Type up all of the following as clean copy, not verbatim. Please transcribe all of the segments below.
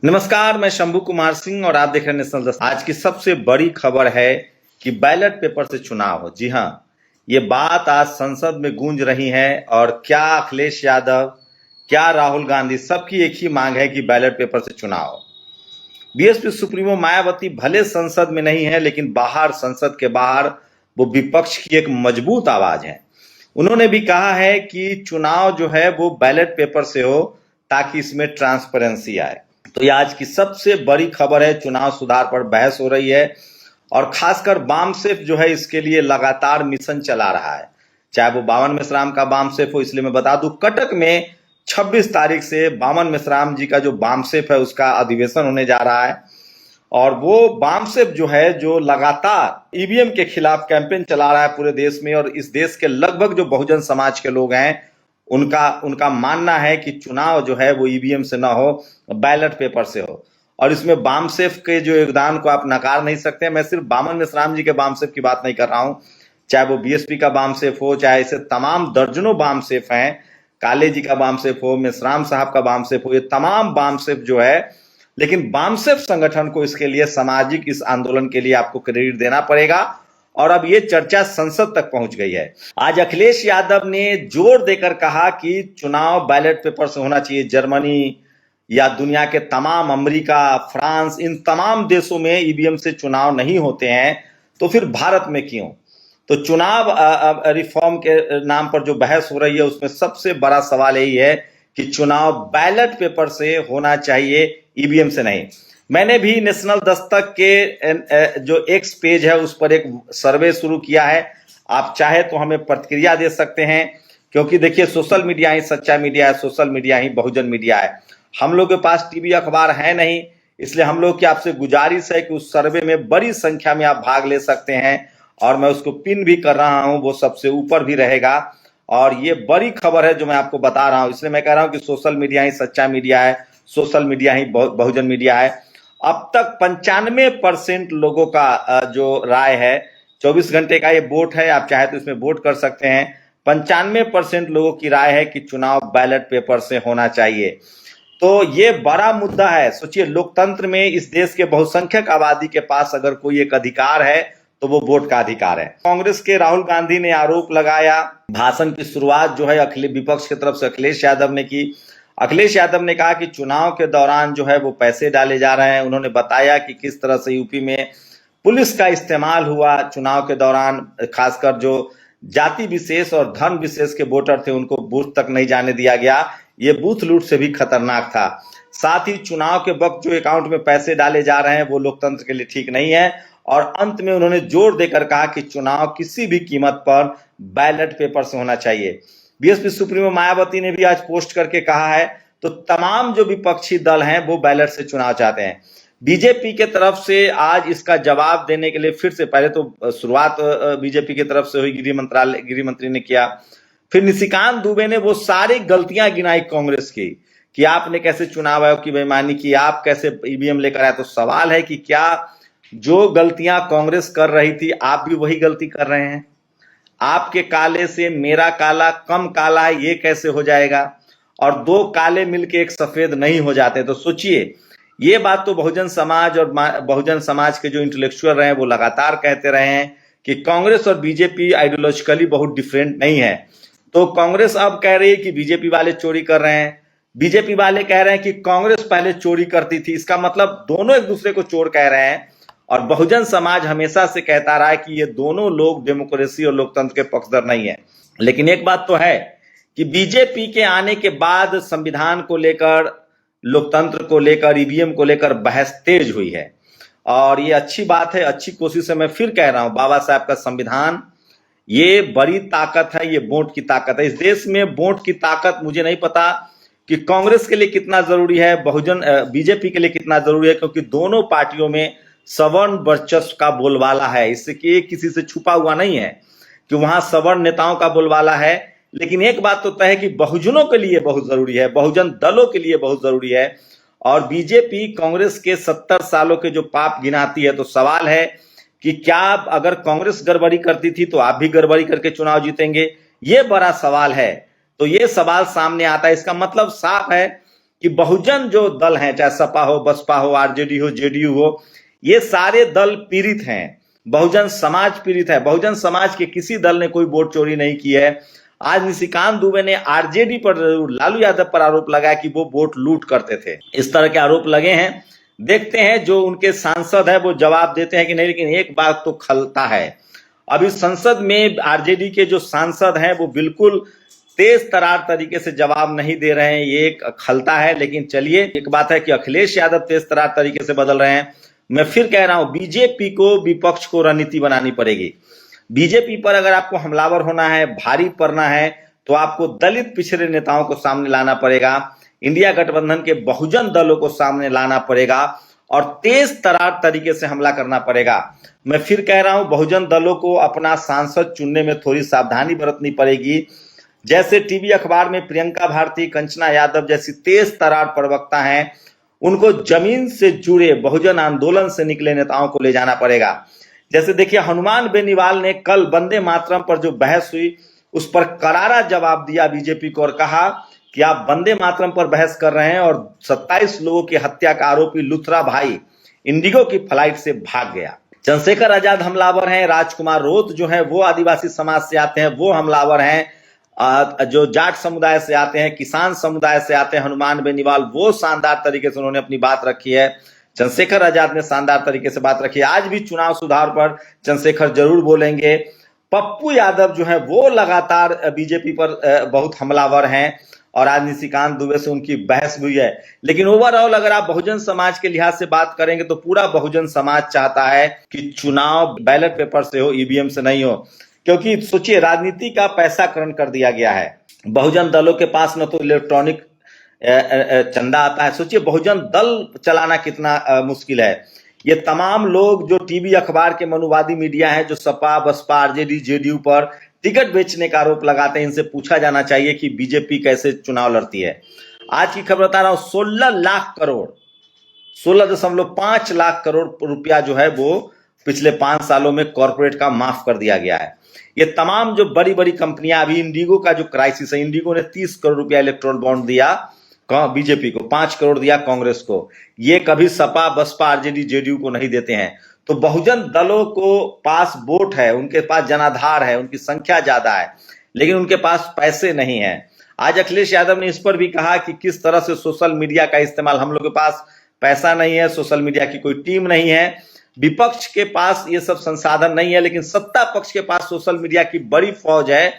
नमस्कार, मैं शंभू कुमार सिंह और आप देख रहे हैं नेशनल दस्तक। आज की सबसे बड़ी खबर है कि बैलेट पेपर से चुनाव हो। जी हाँ, ये बात आज संसद में गूंज रही है और क्या अखिलेश यादव, क्या राहुल गांधी, सबकी एक ही मांग है कि बैलेट पेपर से चुनाव हो। बीएसपी सुप्रीमो मायावती भले संसद में नहीं है, लेकिन बाहर, संसद के बाहर वो विपक्ष की एक मजबूत आवाज है। उन्होंने भी कहा है कि चुनाव जो है वो बैलेट पेपर से हो ताकि इसमें ट्रांसपेरेंसी आए। तो ये आज की सबसे बड़ी खबर है। चुनाव सुधार पर बहस हो रही है और खासकर बामसेफ जो है इसके लिए लगातार मिशन चला रहा है, चाहे वो बावन मेश्राम का बामसेफ हो। इसलिए मैं बता दूं, कटक में 26 तारीख से बावन मेश्राम जी का जो बामसेफ है उसका अधिवेशन होने जा रहा है और वो बामसेफ जो है, जो लगातार ईवीएम के खिलाफ कैंपेन चला रहा है पूरे देश में। और इस देश के लगभग जो बहुजन समाज के लोग हैं, उनका मानना है कि चुनाव जो है वो ईवीएम से ना हो, बैलेट पेपर से हो। और इसमें बामसेफ के जो योगदान को आप नकार नहीं सकते। मैं सिर्फ बामन मेश्राम जी के बामसेफ की बात नहीं कर रहा हूं, चाहे वो बीएसपी का बामसेफ हो, चाहे ऐसे तमाम दर्जनों बामसेफ हैं, काले जी का बामसेफ हो, मेश्राम साहब का बामसेफ हो, ये तमाम बामसेफ जो है। लेकिन बामसेफ संगठन को इसके लिए, सामाजिक इस आंदोलन के लिए आपको क्रेडिट देना पड़ेगा। और अब ये चर्चा संसद तक पहुंच गई है। आज अखिलेश यादव ने जोर देकर कहा कि चुनाव बैलेट पेपर से होना चाहिए। जर्मनी या दुनिया के तमाम, अमेरिका, फ्रांस, इन तमाम देशों में ईवीएम से चुनाव नहीं होते हैं, तो फिर भारत में क्यों? तो चुनाव रिफॉर्म के नाम पर जो बहस हो रही है उसमें सबसे बड़ा सवाल यही है कि चुनाव बैलेट पेपर से होना चाहिए, ईवीएम से नहीं। मैंने भी नेशनल दस्तक के जो एक्स पेज है उस पर एक सर्वे शुरू किया है। आप चाहे तो हमें प्रतिक्रिया दे सकते हैं, क्योंकि देखिए, सोशल मीडिया ही सच्चा मीडिया है, सोशल मीडिया ही बहुजन मीडिया है। हम लोग के पास टीवी अखबार है नहीं, इसलिए हम लोग की आपसे गुजारिश है कि उस सर्वे में बड़ी संख्या में आप भाग ले सकते हैं और मैं उसको पिन भी कर रहा हूं, वो सबसे ऊपर भी रहेगा। और ये बड़ी खबर है जो मैं आपको बता रहा हूं, इसलिए मैं कह रहा हूं कि सोशल मीडिया ही सच्चा मीडिया है, सोशल मीडिया ही बहुजन मीडिया है। अब तक 95% लोगों का जो राय है, 24 घंटे का ये वोट है, आप चाहे तो इसमें वोट कर सकते हैं। 95% लोगों की राय है कि चुनाव बैलेट पेपर से होना चाहिए। तो ये बड़ा मुद्दा है। सोचिए, लोकतंत्र में इस देश के बहुसंख्यक आबादी के पास अगर कोई एक अधिकार है तो वो वोट का अधिकार है। कांग्रेस के राहुल गांधी ने आरोप लगाया, भाषण की शुरुआत जो है विपक्ष की तरफ से अखिलेश यादव ने की। अखिलेश यादव ने कहा कि चुनाव के दौरान जो है वो पैसे डाले जा रहे हैं। उन्होंने बताया कि किस तरह से यूपी में पुलिस का इस्तेमाल हुआ चुनाव के दौरान, खासकर जो जाति विशेष और धर्म विशेष के वोटर थे उनको बूथ तक नहीं जाने दिया गया। ये बूथ लूट से भी खतरनाक था। साथ ही चुनाव के वक्त जो अकाउंट में पैसे डाले जा रहे हैं वो लोकतंत्र के लिए ठीक नहीं है। और अंत में उन्होंने जोर देकर कहा कि चुनाव किसी भी कीमत पर बैलेट पेपर से होना चाहिए। बीएसपी सुप्रीमो मायावती ने भी आज पोस्ट करके कहा है। तो तमाम जो विपक्षी दल हैं वो बैलेट से चुनाव चाहते हैं। बीजेपी के तरफ से आज इसका जवाब देने के लिए फिर से, पहले तो शुरुआत बीजेपी की तरफ से हुई, गृह मंत्री ने किया, फिर निशिकांत दुबे ने वो सारी गलतियां गिनाई कांग्रेस की कि आपने कैसे चुनाव आयोग की बेईमानी की, आप कैसे ईवीएम लेकर आए। तो सवाल है कि क्या जो गलतियां कांग्रेस कर रही थी आप भी वही गलती कर रहे हैं? आपके काले से मेरा काला कम काला है, ये कैसे हो जाएगा? और दो काले मिलके एक सफेद नहीं हो जाते। तो सोचिए, ये बात तो बहुजन समाज और बहुजन समाज के जो इंटेलेक्चुअल रहे हैं वो लगातार कहते रहे हैं कि कांग्रेस और बीजेपी आइडियोलॉजिकली बहुत डिफरेंट नहीं है। तो कांग्रेस अब कह रही है कि बीजेपी वाले चोरी कर रहे हैं, बीजेपी वाले कह रहे हैं कि कांग्रेस पहले चोरी करती थी। इसका मतलब दोनों एक दूसरे को चोर कह रहे हैं। और बहुजन समाज हमेशा से कहता रहा है कि ये दोनों लोग डेमोक्रेसी और लोकतंत्र के पक्षधर नहीं है। लेकिन एक बात तो है कि बीजेपी के आने के बाद संविधान को लेकर, लोकतंत्र को लेकर, ईवीएम को लेकर बहस तेज हुई है और ये अच्छी बात है, अच्छी कोशिश है। मैं फिर कह रहा हूं, बाबा साहब का संविधान ये बड़ी ताकत है, ये वोट की ताकत है। इस देश में वोट की ताकत, मुझे नहीं पता कि कांग्रेस के लिए कितना जरूरी है, बीजेपी के लिए कितना जरूरी है, क्योंकि दोनों पार्टियों में सवर्ण वर्चस्व का बोलबाला है। इससे कि किसी से छुपा हुआ नहीं है कि वहां सवर्ण नेताओं का बोलबाला है। लेकिन एक बात तो तय है कि बहुजनों के लिए बहुत जरूरी है, बहुजन दलों के लिए बहुत जरूरी है। और बीजेपी कांग्रेस के 70 सालों के जो पाप गिनाती है। तो सवाल है कि क्या अगर कांग्रेस गड़बड़ी करती थी तो आप भी गड़बड़ी करके चुनाव जीतेंगे? ये बड़ा सवाल है। तो ये सवाल सामने आता है। इसका मतलब साफ है कि बहुजन जो दल हैं, चाहे सपा हो, बसपा हो, आरजेडी हो, जेडीयू हो, ये सारे दल पीड़ित हैं। बहुजन समाज पीड़ित है। बहुजन समाज के किसी दल ने कोई वोट चोरी नहीं की है। आज निशिकांत दुबे ने आरजेडी पर, लालू यादव पर आरोप लगाया कि वो वोट लूट करते थे। इस तरह के आरोप लगे हैं। देखते हैं जो उनके सांसद है वो जवाब देते हैं कि नहीं। लेकिन एक बात तो खलता है, अभी संसद में आरजेडी के जो सांसद हैं वो बिल्कुल तेज तरार तरीके से जवाब नहीं दे रहे हैं। ये एक खलता है। लेकिन चलिए, एक बात है कि अखिलेश यादव तेज तरार तरीके से बदल रहे हैं। मैं फिर कह रहा हूं, बीजेपी को, विपक्ष को रणनीति बनानी पड़ेगी। बीजेपी पर अगर आपको हमलावर होना है, भारी पड़ना है, तो आपको दलित पिछड़े नेताओं को सामने लाना पड़ेगा, इंडिया गठबंधन के बहुजन दलों को सामने लाना पड़ेगा और तेज तरार तरीके से हमला करना पड़ेगा। मैं फिर कह रहा हूं, बहुजन दलों को अपना सांसद चुनने में थोड़ी सावधानी बरतनी पड़ेगी। जैसे टीवी अखबार में प्रियंका भारती, कंचना यादव जैसी तेज तरार प्रवक्ता हैं, उनको जमीन से जुड़े बहुजन आंदोलन से निकले नेताओं को ले जाना पड़ेगा। जैसे देखिए, हनुमान बेनीवाल ने कल वंदे मातरम पर जो बहस हुई उस पर करारा जवाब दिया बीजेपी को और कहा कि आप वंदे मातरम पर बहस कर रहे हैं और 27 लोगों की हत्या का आरोपी लुथरा भाई इंडिगो की फ्लाइट से भाग गया। चंद्रशेखर आजाद हमलावर हैं, राजकुमार रोत जो है वो आदिवासी समाज से आते हैं, वो हमलावर हैं, जो जाट समुदाय से आते हैं, किसान समुदाय से आते हैं, हनुमान बेनीवाल, वो शानदार तरीके से उन्होंने अपनी बात रखी है। चंद्रशेखर आजाद ने शानदार तरीके से बात रखी है। आज भी चुनाव सुधार पर चंद्रशेखर जरूर बोलेंगे। पप्पू यादव जो है वो लगातार बीजेपी पर बहुत हमलावर हैं और आज निशिकांत दुबे से उनकी बहस हुई है। लेकिन ओवरऑल अगर आप बहुजन समाज के लिहाज से बात करेंगे तो पूरा बहुजन समाज चाहता है कि चुनाव बैलेट पेपर से हो, ईवीएम से नहीं हो। क्योंकि सोचिए, राजनीति का पैसाकरण कर दिया गया है। बहुजन दलों के पास न तो इलेक्ट्रॉनिक चंदा आता है। सोचिए, बहुजन दल चलाना कितना मुश्किल है। ये तमाम लोग जो टीवी अखबार के मनुवादी मीडिया हैं, जो सपा, बसपा, आरजेडी, जेडीयू पर टिकट बेचने का आरोप लगाते हैं, इनसे पूछा जाना चाहिए कि बीजेपी कैसे चुनाव लड़ती है। आज की खबर बता रहा हूं, 16 लाख करोड़, 16.5 लाख करोड़ रुपया जो है वो पिछले 5 सालों में कॉर्पोरेट का माफ कर दिया गया है। ये तमाम जो बड़ी बड़ी कंपनियां, अभी इंडिगो का जो क्राइसिस है, इंडिगो ने 30 करोड़ रुपया इलेक्ट्रोल बॉन्ड दिया बीजेपी को, 5 करोड़ दिया कांग्रेस को। ये कभी सपा, बसपा, आरजेडी, जेडीयू को नहीं देते हैं। तो बहुजन दलों को पास वोट है, उनके पास जनाधार है, उनकी संख्या ज्यादा है, लेकिन उनके पास पैसे नहीं है। आज अखिलेश यादव ने इस पर भी कहा कि किस तरह से सोशल मीडिया का इस्तेमाल, हम लोग के पास पैसा नहीं है, सोशल मीडिया की कोई टीम नहीं है, विपक्ष के पास ये सब संसाधन नहीं है, लेकिन सत्ता पक्ष के पास सोशल मीडिया की बड़ी फौज है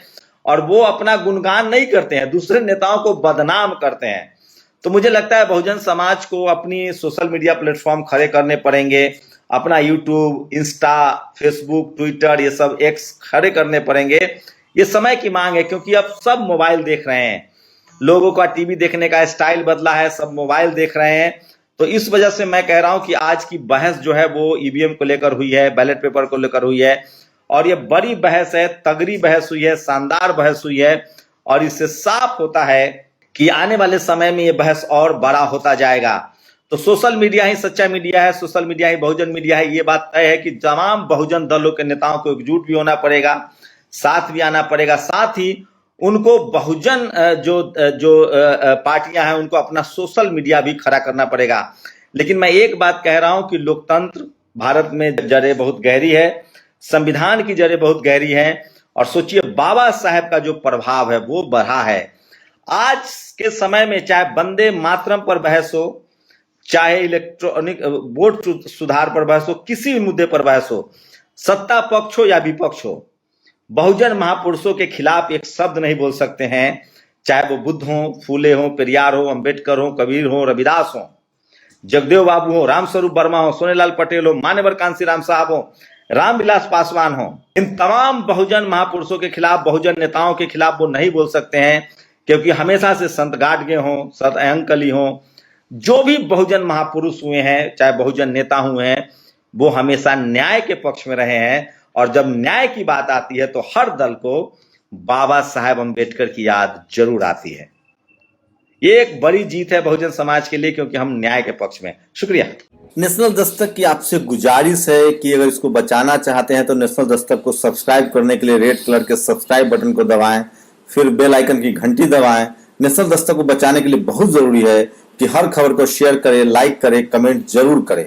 और वो अपना गुणगान नहीं करते हैं, दूसरे नेताओं को बदनाम करते हैं। तो मुझे लगता है बहुजन समाज को अपनी सोशल मीडिया प्लेटफॉर्म खड़े करने पड़ेंगे, अपना यूट्यूब, इंस्टा, फेसबुक, ट्विटर, ये सब एक्स खड़े करने पड़ेंगे। ये समय की मांग है, क्योंकि अब सब मोबाइल देख रहे हैं, लोगों का टीवी देखने का स्टाइल बदला है, सब मोबाइल देख रहे हैं। तो इस वजह से मैं कह रहा हूं कि आज की बहस जो है वो ईवीएम को लेकर हुई है, बैलेट पेपर को लेकर हुई है और ये बड़ी बहस है, तगड़ी बहस हुई है, शानदार बहस हुई है और इससे साफ होता है कि आने वाले समय में ये बहस और बड़ा होता जाएगा। तो सोशल मीडिया ही सच्चा मीडिया है, सोशल मीडिया ही बहुजन मीडिया है। ये बात तय है कि तमाम बहुजन दलों के नेताओं को एकजुट भी होना पड़ेगा, साथ भी आना पड़ेगा, साथ ही उनको बहुजन जो पार्टियां हैं उनको अपना सोशल मीडिया भी खड़ा करना पड़ेगा। लेकिन मैं एक बात कह रहा हूं कि लोकतंत्र भारत में जड़ें बहुत गहरी है, संविधान की जड़ें बहुत गहरी हैं और सोचिए, बाबा साहेब का जो प्रभाव है वो बढ़ा है। आज के समय में चाहे वंदे मातरम पर बहस हो, चाहे इलेक्ट्रॉनिक वोट सुधार पर बहस हो, किसी भी मुद्दे पर बहस हो, सत्ता पक्ष हो या विपक्ष हो, बहुजन महापुरुषों के खिलाफ एक शब्द नहीं बोल सकते हैं। चाहे वो बुद्ध हो, फूले हो, पेरियार हो, अंबेडकर हो, कबीर हो, रविदास हो, जगदेव बाबू हो, रामस्वरूप वर्मा हो, सोनेलाल पटेल हो, मान्यवर कांशीराम साहब हो, रामविलास पासवान हो, इन तमाम बहुजन महापुरुषों के खिलाफ, बहुजन नेताओं के खिलाफ वो नहीं बोल सकते हैं, क्योंकि हमेशा से संत गाडगे हों, संत अयंकली हों, जो भी बहुजन महापुरुष हुए हैं, चाहे बहुजन नेता हुए हैं, वो हमेशा न्याय के पक्ष में रहे हैं और जब न्याय की बात आती है तो हर दल को बाबा साहेब अम्बेडकर की याद जरूर आती है। ये एक बड़ी जीत है बहुजन समाज के लिए, क्योंकि हम न्याय के पक्ष में। शुक्रिया। नेशनल दस्तक की आपसे गुजारिश है कि अगर इसको बचाना चाहते हैं तो नेशनल दस्तक को सब्सक्राइब करने के लिए रेड कलर के सब्सक्राइब बटन को दबाएं, फिर बेल आइकन की घंटी दबाएं। नेशनल दस्तक को बचाने के लिए बहुत जरूरी है कि हर खबर को शेयर करें, लाइक करें, कमेंट जरूर करें।